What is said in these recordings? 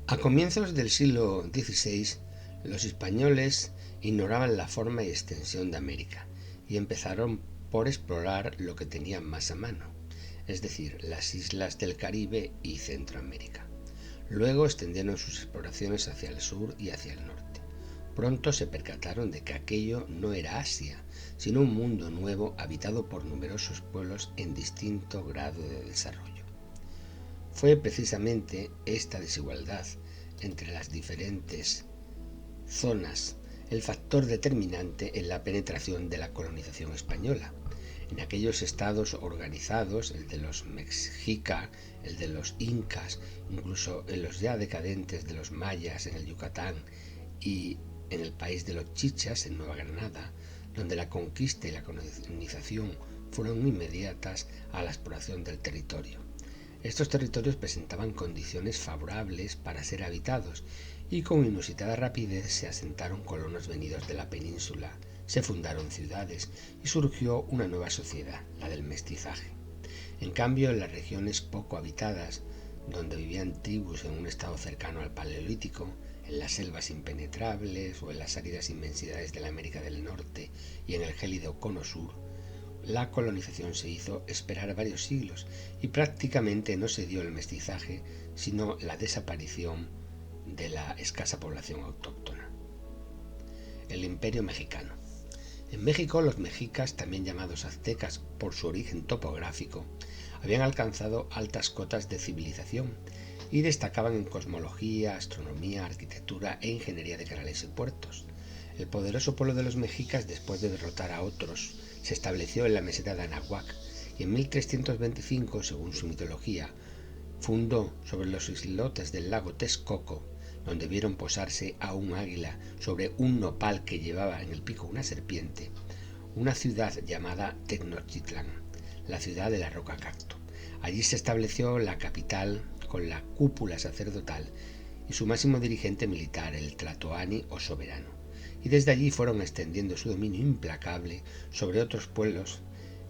A comienzos del siglo XVI, los españoles ignoraban la forma y extensión de América y empezaron por explorar lo que tenían más a mano, es decir, las islas del Caribe y Centroamérica. Luego extendieron sus exploraciones hacia el sur y hacia el norte. Pronto se percataron de que aquello no era Asia, sino un mundo nuevo habitado por numerosos pueblos en distinto grado de desarrollo. Fue precisamente esta desigualdad entre las diferentes zonas el factor determinante en la penetración de la colonización española. En aquellos estados organizados, el de los mexicas, el de los incas, incluso en los ya decadentes de los mayas en el Yucatán y en el país de los chichas en Nueva Granada, donde la conquista y la colonización fueron inmediatas a la exploración del territorio. Estos territorios presentaban condiciones favorables para ser habitados y con inusitada rapidez se asentaron colonos venidos de la península, se fundaron ciudades y surgió una nueva sociedad, la del mestizaje. En cambio, en las regiones poco habitadas, donde vivían tribus en un estado cercano al Paleolítico, en las selvas impenetrables o en las áridas inmensidades de la América del Norte y en el gélido Cono Sur, la colonización se hizo esperar varios siglos y prácticamente no se dio el mestizaje, sino la desaparición de la escasa población autóctona. El Imperio Mexicano. En México, los mexicas, también llamados aztecas por su origen topográfico, habían alcanzado altas cotas de civilización y destacaban en cosmología, astronomía, arquitectura e ingeniería de canales y puertos. El poderoso pueblo de los mexicas, después de derrotar a otros, se estableció en la meseta de Anahuac y en 1325, según su mitología, fundó sobre los islotes del lago Texcoco, donde vieron posarse a un águila sobre un nopal que llevaba en el pico una serpiente, una ciudad llamada Tenochtitlán, la ciudad de la roca cacto. Allí se estableció la capital con la cúpula sacerdotal y su máximo dirigente militar, el tlatoani o soberano, y desde allí fueron extendiendo su dominio implacable sobre otros pueblos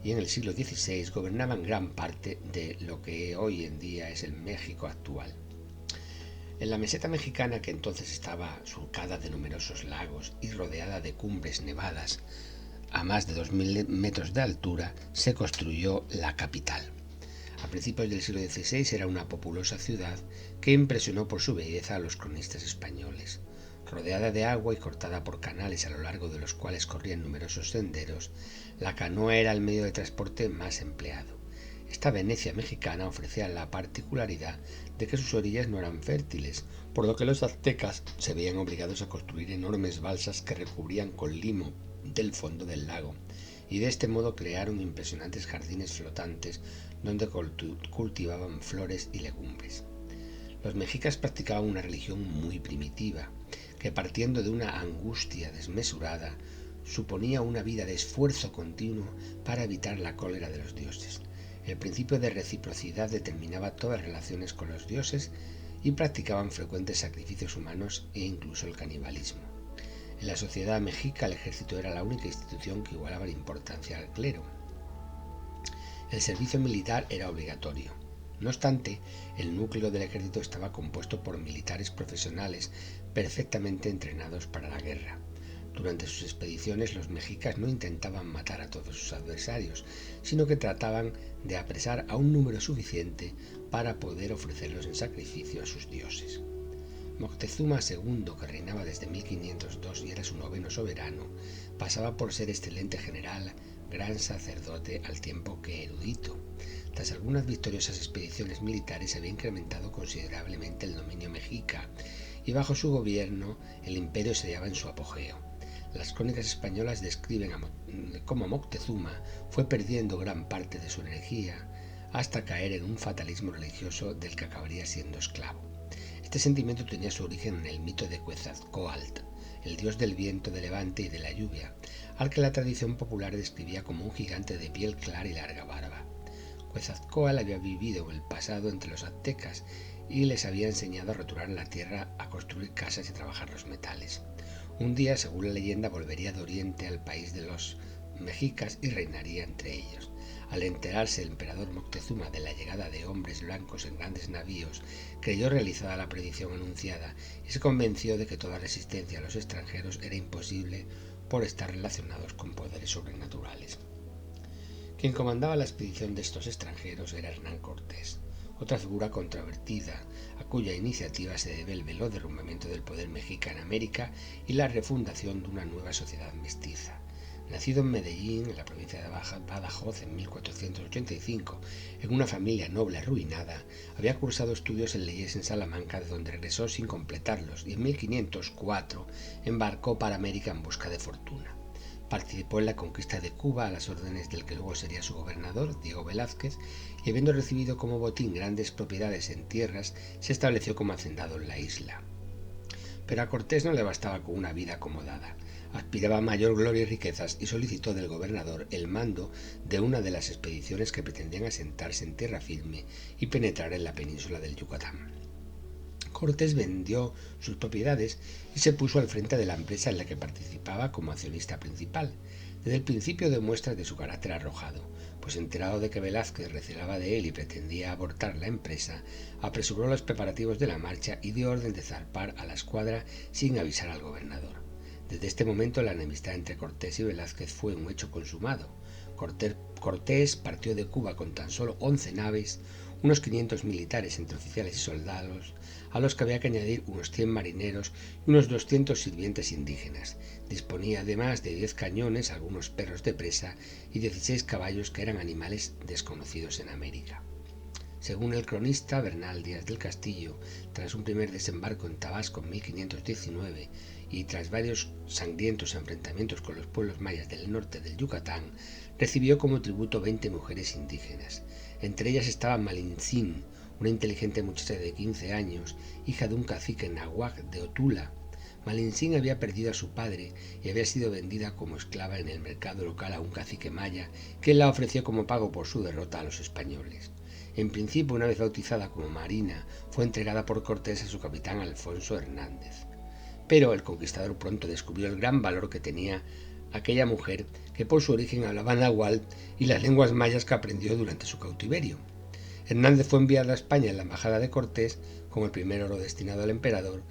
y en el siglo XVI gobernaban gran parte de lo que hoy en día es el México actual. En la meseta mexicana, que entonces estaba surcada de numerosos lagos y rodeada de cumbres nevadas a más de 2000 metros de altura, se construyó la capital. A principios del siglo XVI era una populosa ciudad que impresionó por su belleza a los cronistas españoles. Rodeada de agua y cortada por canales a lo largo de los cuales corrían numerosos senderos, la canoa era el medio de transporte más empleado. Esta Venecia mexicana ofrecía la particularidad de que sus orillas no eran fértiles, por lo que los aztecas se veían obligados a construir enormes balsas que recubrían con limo del fondo del lago, y de este modo crearon impresionantes jardines flotantes donde cultivaban flores y legumbres. Los mexicas practicaban una religión muy primitiva, que partiendo de una angustia desmesurada, suponía una vida de esfuerzo continuo para evitar la cólera de los dioses. El principio de reciprocidad determinaba todas las relaciones con los dioses y practicaban frecuentes sacrificios humanos e incluso el canibalismo. En la sociedad mexica el ejército era la única institución que igualaba en importancia al clero. El servicio militar era obligatorio. No obstante, el núcleo del ejército estaba compuesto por militares profesionales perfectamente entrenados para la guerra. Durante sus expediciones los mexicas no intentaban matar a todos sus adversarios, sino que trataban de apresar a un número suficiente para poder ofrecerlos en sacrificio a sus dioses. Moctezuma II, que reinaba desde 1502 y era su noveno soberano, pasaba por ser excelente general, gran sacerdote al tiempo que erudito. Tras algunas victoriosas expediciones militares se había incrementado considerablemente el dominio mexica y bajo su gobierno el imperio se hallaba en su apogeo. Las crónicas españolas describen cómo Moctezuma fue perdiendo gran parte de su energía hasta caer en un fatalismo religioso del que acabaría siendo esclavo. Este sentimiento tenía su origen en el mito de Quetzalcóatl, el dios del viento de levante y de la lluvia, al que la tradición popular describía como un gigante de piel clara y larga barba. Quetzalcóatl había vivido en el pasado entre los aztecas y les había enseñado a roturar la tierra, a construir casas y a trabajar los metales. Un día, según la leyenda, volvería de Oriente al país de los mexicas y reinaría entre ellos. Al enterarse el emperador Moctezuma de la llegada de hombres blancos en grandes navíos, creyó realizada la predicción anunciada y se convenció de que toda resistencia a los extranjeros era imposible por estar relacionados con poderes sobrenaturales. Quien comandaba la expedición de estos extranjeros era Hernán Cortés, otra figura controvertida, a cuya iniciativa se debe el veloz derrumbamiento del poder mexica en América y la refundación de una nueva sociedad mestiza. Nacido en Medellín, en la provincia de Badajoz, en 1485, en una familia noble arruinada, había cursado estudios en leyes en Salamanca, de donde regresó sin completarlos, y en 1504 embarcó para América en busca de fortuna. Participó en la conquista de Cuba a las órdenes del que luego sería su gobernador, Diego Velázquez, y habiendo recibido como botín grandes propiedades en tierras, se estableció como hacendado en la isla. Pero a Cortés no le bastaba con una vida acomodada. Aspiraba a mayor gloria y riquezas y solicitó del gobernador el mando de una de las expediciones que pretendían asentarse en tierra firme y penetrar en la península del Yucatán. Cortés vendió sus propiedades y se puso al frente de la empresa en la que participaba como accionista principal. Desde el principio demuestra de su carácter arrojado, pues enterado de que Velázquez recelaba de él y pretendía abortar la empresa, apresuró los preparativos de la marcha y dio orden de zarpar a la escuadra sin avisar al gobernador. Desde este momento la enemistad entre Cortés y Velázquez fue un hecho consumado. Cortés partió de Cuba con tan solo 11 naves, unos 500 militares entre oficiales y soldados, a los que había que añadir unos 100 marineros y unos 200 sirvientes indígenas. Disponía además de 10 cañones, algunos perros de presa y 16 caballos, que eran animales desconocidos en América. Según el cronista Bernal Díaz del Castillo, tras un primer desembarco en Tabasco en 1519 y tras varios sangrientos enfrentamientos con los pueblos mayas del norte del Yucatán, recibió como tributo 20 mujeres indígenas. Entre ellas estaba Malintzin, una inteligente muchacha de 15 años, hija de un cacique náhuatl de Otula. Malintzin había perdido a su padre y había sido vendida como esclava en el mercado local a un cacique maya, que la ofreció como pago por su derrota a los españoles. En principio, una vez bautizada como Marina, fue entregada por Cortés a su capitán Alfonso Hernández. Pero el conquistador pronto descubrió el gran valor que tenía aquella mujer, que por su origen hablaba náhuatl y las lenguas mayas que aprendió durante su cautiverio. Hernández fue enviado a España en la embajada de Cortés con el primer oro destinado al emperador,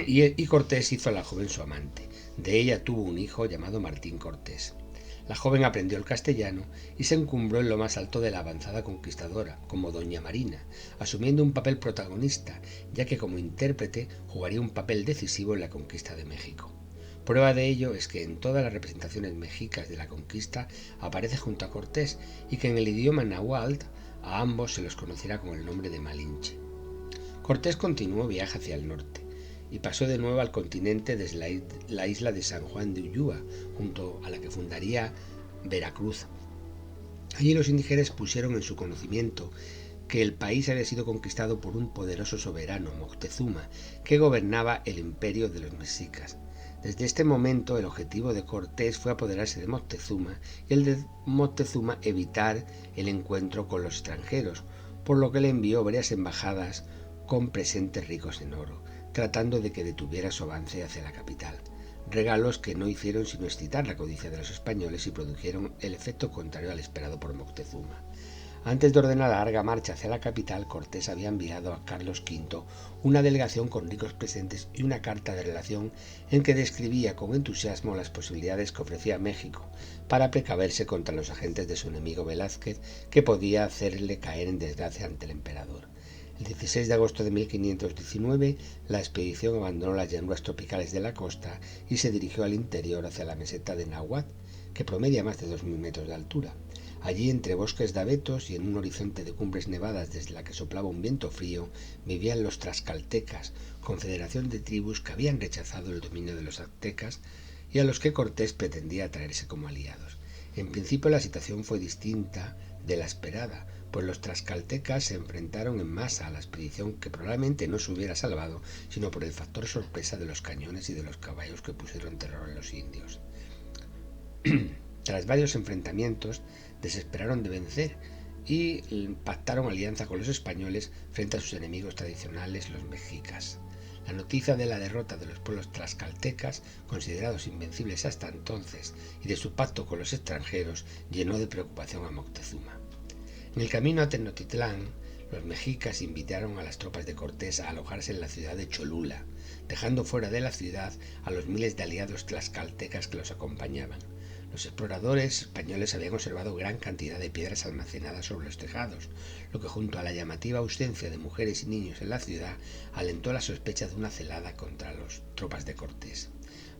y Cortés hizo a la joven su amante. De ella tuvo un hijo llamado Martín Cortés. La joven aprendió el castellano y se encumbró en lo más alto de la avanzada conquistadora, como Doña Marina, asumiendo un papel protagonista, ya que como intérprete jugaría un papel decisivo en la conquista de México. Prueba de ello es que en todas las representaciones mexicas de la conquista aparece junto a Cortés, y que en el idioma náhuatl a ambos se los conociera con el nombre de Malinche. Cortés continuó viaje hacia el norte y pasó de nuevo al continente desde la isla de San Juan de Ulúa, junto a la que fundaría Veracruz. Allí los indígenas pusieron en su conocimiento que el país había sido conquistado por un poderoso soberano, Moctezuma, que gobernaba el imperio de los mexicas. Desde este momento el objetivo de Cortés fue apoderarse de Moctezuma y el de Moctezuma evitar el encuentro con los extranjeros, por lo que le envió varias embajadas con presentes ricos en oro, tratando de que detuviera su avance hacia la capital. Regalos que no hicieron sino excitar la codicia de los españoles y produjeron el efecto contrario al esperado por Moctezuma. Antes de ordenar la larga marcha hacia la capital, Cortés había enviado a Carlos V una delegación con ricos presentes y una carta de relación en que describía con entusiasmo las posibilidades que ofrecía México para precaverse contra los agentes de su enemigo Velázquez, que podía hacerle caer en desgracia ante el emperador. El 16 de agosto de 1519, la expedición abandonó las llanuras tropicales de la costa y se dirigió al interior hacia la meseta de Nahuatl, que promedia más de 2000 metros de altura. Allí, entre bosques de abetos y en un horizonte de cumbres nevadas desde la que soplaba un viento frío, vivían los tlaxcaltecas, confederación de tribus que habían rechazado el dominio de los aztecas y a los que Cortés pretendía traerse como aliados. En principio la situación fue distinta de la esperada, pues los tlaxcaltecas se enfrentaron en masa a la expedición, que probablemente no se hubiera salvado sino por el factor sorpresa de los cañones y de los caballos que pusieron terror en los indios. Tras varios enfrentamientos, desesperaron de vencer y pactaron alianza con los españoles frente a sus enemigos tradicionales, los mexicas. La noticia de la derrota de los pueblos tlaxcaltecas, considerados invencibles hasta entonces, y de su pacto con los extranjeros, llenó de preocupación a Moctezuma. En el camino a Tenochtitlán, los mexicas invitaron a las tropas de Cortés a alojarse en la ciudad de Cholula, dejando fuera de la ciudad a los miles de aliados tlaxcaltecas que los acompañaban. Los exploradores españoles habían observado gran cantidad de piedras almacenadas sobre los tejados, lo que junto a la llamativa ausencia de mujeres y niños en la ciudad alentó la sospecha de una celada contra las tropas de Cortés.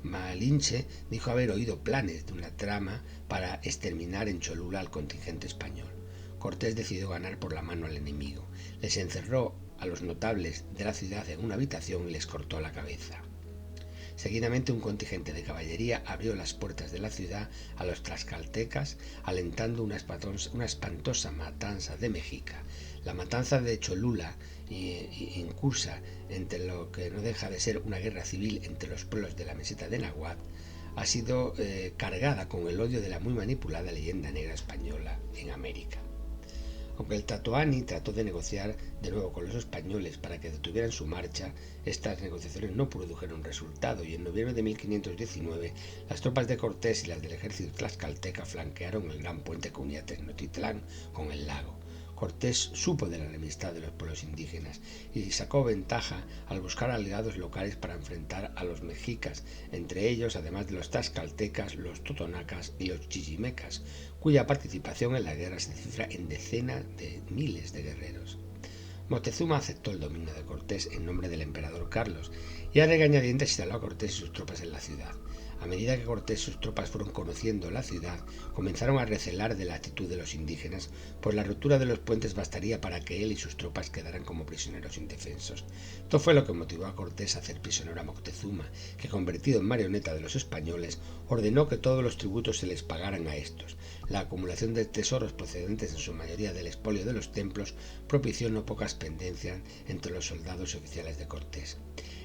Malinche dijo haber oído planes de una trama para exterminar en Cholula al contingente español. Cortés decidió ganar por la mano al enemigo. Les encerró a los notables de la ciudad en una habitación y les cortó la cabeza. Seguidamente un contingente de caballería abrió las puertas de la ciudad a los tlaxcaltecas, alentando una espantosa matanza de Mexica. La matanza de Cholula, incursa entre lo que no deja de ser una guerra civil entre los pueblos de la meseta de Nahuatl, ha sido cargada con el odio de la muy manipulada leyenda negra española en América. Aunque el Tlatoani trató de negociar de nuevo con los españoles para que detuvieran su marcha, estas negociaciones no produjeron resultado y en noviembre de 1519 las tropas de Cortés y las del ejército tlaxcalteca flanquearon el gran puente que unía Tenochtitlán con el lago. Cortés supo de la enemistad de los pueblos indígenas y sacó ventaja al buscar aliados locales para enfrentar a los mexicas, entre ellos, además de los tlaxcaltecas, los totonacas y los chichimecas, cuya participación en la guerra se cifra en decenas de miles de guerreros. Moctezuma aceptó el dominio de Cortés en nombre del emperador Carlos y a regañadientes instaló a Cortés y sus tropas en la ciudad. A medida que Cortés y sus tropas fueron conociendo la ciudad, comenzaron a recelar de la actitud de los indígenas, pues la ruptura de los puentes bastaría para que él y sus tropas quedaran como prisioneros indefensos. Esto fue lo que motivó a Cortés a hacer prisionero a Moctezuma, que, convertido en marioneta de los españoles, ordenó que todos los tributos se les pagaran a estos. La acumulación de tesoros procedentes en su mayoría del expolio de los templos propició no pocas pendencias entre los soldados y oficiales de Cortés.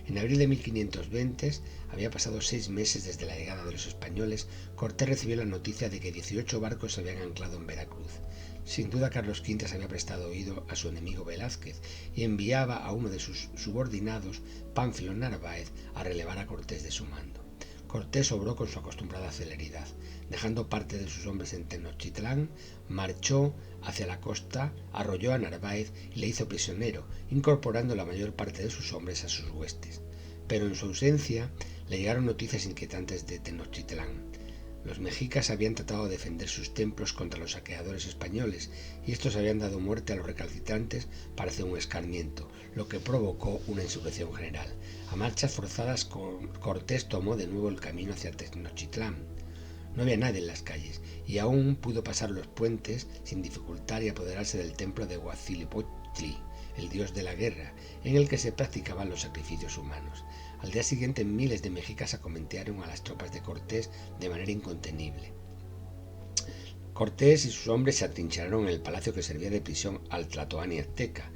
En abril de 1520, había pasado 6 meses desde la llegada de los españoles, Cortés recibió la noticia de que 18 barcos se habían anclado en Veracruz. Sin duda Carlos V se había prestado oído a su enemigo Velázquez y enviaba a uno de sus subordinados, Pánfilo Narváez, a relevar a Cortés de su mando. Cortés obró con su acostumbrada celeridad. Dejando parte de sus hombres en Tenochtitlán, marchó hacia la costa, arrolló a Narváez y le hizo prisionero, incorporando la mayor parte de sus hombres a sus huestes. Pero en su ausencia le llegaron noticias inquietantes de Tenochtitlán. Los mexicas habían tratado de defender sus templos contra los saqueadores españoles y estos habían dado muerte a los recalcitrantes para hacer un escarmiento, lo que provocó una insurrección general. A marchas forzadas, Cortés tomó de nuevo el camino hacia Tenochtitlán. No había nadie en las calles y aún pudo pasar los puentes sin dificultad y apoderarse del templo de Huitzilopochtli, el dios de la guerra, en el que se practicaban los sacrificios humanos. Al día siguiente miles de mexicas acometearon a las tropas de Cortés de manera incontenible. Cortés y sus hombres se atrincheraron en el palacio que servía de prisión al Tlatoani azteca.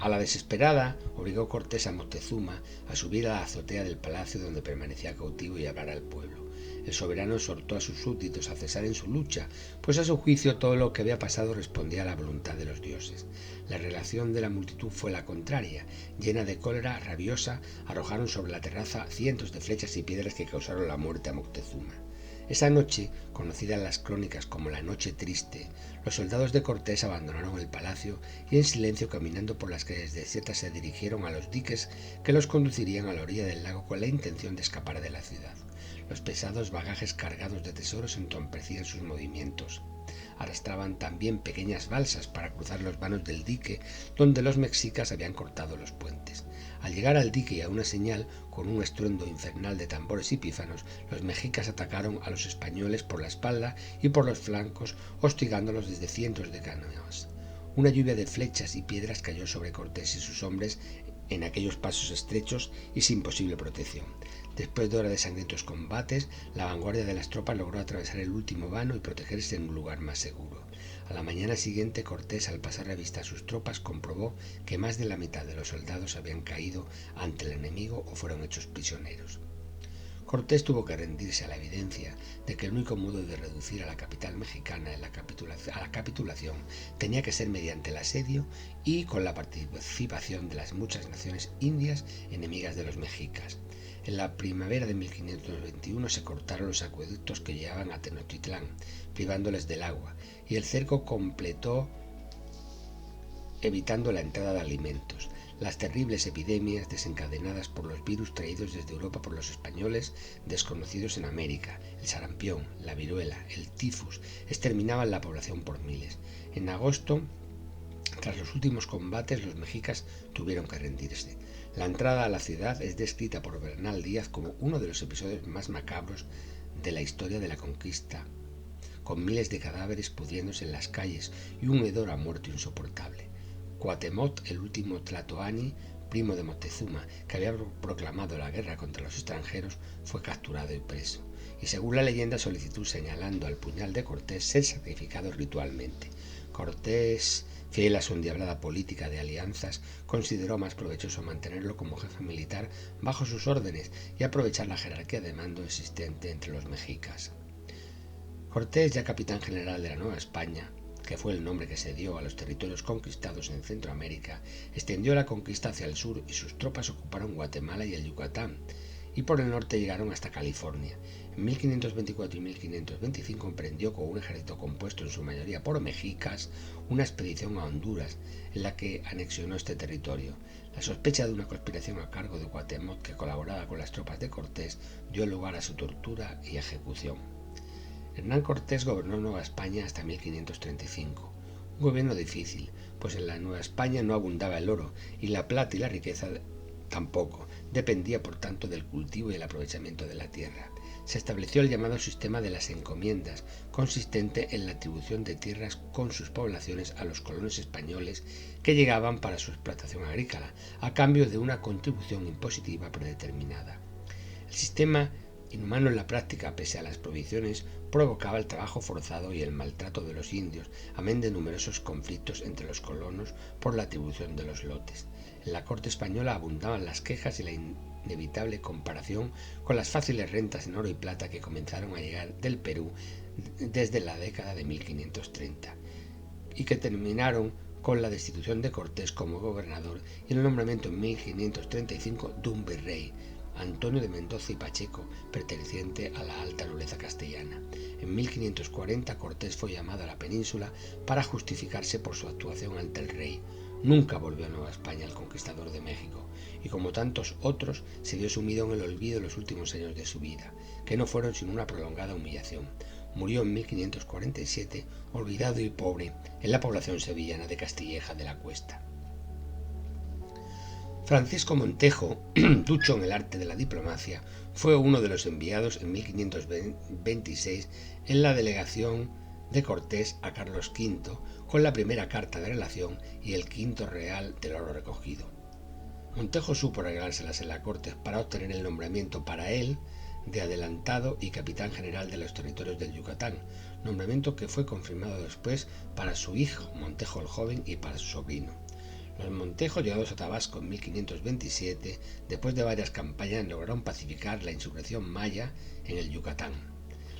A la desesperada obligó Cortés a Moctezuma a subir a la azotea del palacio donde permanecía cautivo y hablar al pueblo. El soberano exhortó a sus súbditos a cesar en su lucha, pues a su juicio todo lo que había pasado respondía a la voluntad de los dioses. La reacción de la multitud fue la contraria. Llena de cólera rabiosa, arrojaron sobre la terraza cientos de flechas y piedras que causaron la muerte a Moctezuma. Esa noche, conocida en las crónicas como la Noche Triste, los soldados de Cortés abandonaron el palacio y en silencio, caminando por las calles desiertas, se dirigieron a los diques que los conducirían a la orilla del lago con la intención de escapar de la ciudad. Los pesados bagajes cargados de tesoros entorpecían sus movimientos. Arrastraban también pequeñas balsas para cruzar los vanos del dique donde los mexicas habían cortado los puentes. Al llegar al dique y a una señal, con un estruendo infernal de tambores y pífanos, los mexicas atacaron a los españoles por la espalda y por los flancos, hostigándolos desde cientos de canoas. Una lluvia de flechas y piedras cayó sobre Cortés y sus hombres en aquellos pasos estrechos y sin posible protección. Después de horas de sangrientos combates, la vanguardia de las tropas logró atravesar el último vano y protegerse en un lugar más seguro. A la mañana siguiente, Cortés, al pasar revista a sus tropas, comprobó que más de la mitad de los soldados habían caído ante el enemigo o fueron hechos prisioneros. Cortés tuvo que rendirse a la evidencia de que el único modo de reducir a la capital mexicana a la capitulación tenía que ser mediante el asedio y con la participación de las muchas naciones indias enemigas de los mexicas. En la primavera de 1521 se cortaron los acueductos que llevaban a Tenochtitlán, privándoles del agua, y el cerco completó evitando la entrada de alimentos. Las terribles epidemias desencadenadas por los virus traídos desde Europa por los españoles desconocidos en América, el sarampión, la viruela, el tifus, exterminaban la población por miles. En agosto, tras los últimos combates, los mexicas tuvieron que rendirse. La entrada a la ciudad es descrita por Bernal Díaz como uno de los episodios más macabros de la historia de la conquista, con miles de cadáveres pudriéndose en las calles y un hedor a muerto insoportable. Cuauhtémoc, el último tlatoani, primo de Moctezuma, que había proclamado la guerra contra los extranjeros, fue capturado y preso, y según la leyenda solicitó, señalando al puñal de Cortés, ser sacrificado ritualmente. Cortés, fiel a su endiablada política de alianzas, consideró más provechoso mantenerlo como jefe militar bajo sus órdenes y aprovechar la jerarquía de mando existente entre los mexicas. Cortés, ya capitán general de la Nueva España, que fue el nombre que se dio a los territorios conquistados en Centroamérica, extendió la conquista hacia el sur y sus tropas ocuparon Guatemala y el Yucatán, y por el norte llegaron hasta California. En 1524 y 1525 emprendió con un ejército compuesto en su mayoría por mexicas una expedición a Honduras, en la que anexionó este territorio. La sospecha de una conspiración a cargo de Cuauhtémoc, que colaboraba con las tropas de Cortés, dio lugar a su tortura y ejecución. Hernán Cortés gobernó Nueva España hasta 1535, un gobierno difícil, pues en la Nueva España no abundaba el oro y la plata y la riqueza tampoco, dependía por tanto del cultivo y el aprovechamiento de la tierra. Se estableció el llamado sistema de las encomiendas, consistente en la atribución de tierras con sus poblaciones a los colonos españoles que llegaban para su explotación agrícola, a cambio de una contribución impositiva predeterminada. El sistema, inhumano en la práctica pese a las prohibiciones, provocaba el trabajo forzado y el maltrato de los indios, amén de numerosos conflictos entre los colonos por la atribución de los lotes. En la corte española abundaban las quejas y la inevitable comparación con las fáciles rentas en oro y plata que comenzaron a llegar del Perú desde la década de 1530 y que terminaron con la destitución de Cortés como gobernador y el nombramiento en 1535 de un virrey, Antonio de Mendoza y Pacheco, perteneciente a la alta nobleza castellana. En 1540 Cortés fue llamado a la península para justificarse por su actuación ante el rey. Nunca volvió a Nueva España el conquistador de México, y como tantos otros se vio sumido en el olvido en los últimos años de su vida, que no fueron sino una prolongada humillación. Murió en 1547, olvidado y pobre, en la población sevillana de Castilleja de la Cuesta. Francisco Montejo, ducho en el arte de la diplomacia, fue uno de los enviados en 1526 en la delegación de Cortés a Carlos V con la primera carta de relación y el quinto real del oro recogido. Montejo supo arreglárselas en la corte para obtener el nombramiento para él de adelantado y capitán general de los territorios del Yucatán, nombramiento que fue confirmado después para su hijo Montejo el Joven y para su sobrino. Los Montejo, llegados a Tabasco en 1527, después de varias campañas, lograron pacificar la insurrección maya en el Yucatán.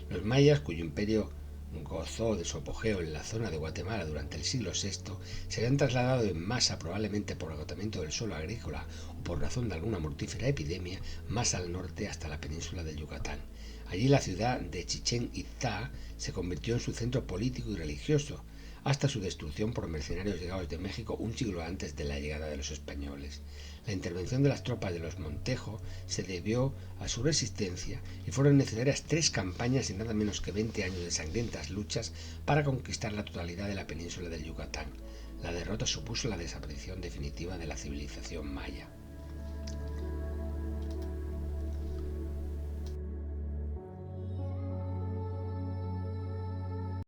Los mayas, cuyo imperio gozó de su apogeo en la zona de Guatemala durante el siglo VI, se habían trasladado en masa, probablemente por agotamiento del suelo agrícola o por razón de alguna mortífera epidemia, más al norte hasta la península del Yucatán. Allí la ciudad de Chichén Itzá se convirtió en su centro político y religioso, hasta su destrucción por mercenarios llegados de México un siglo antes de la llegada de los españoles. La intervención de las tropas de los Montejo se debió a su resistencia y fueron necesarias 3 campañas y nada menos que 20 años de sangrientas luchas para conquistar la totalidad de la península del Yucatán. La derrota supuso la desaparición definitiva de la civilización maya.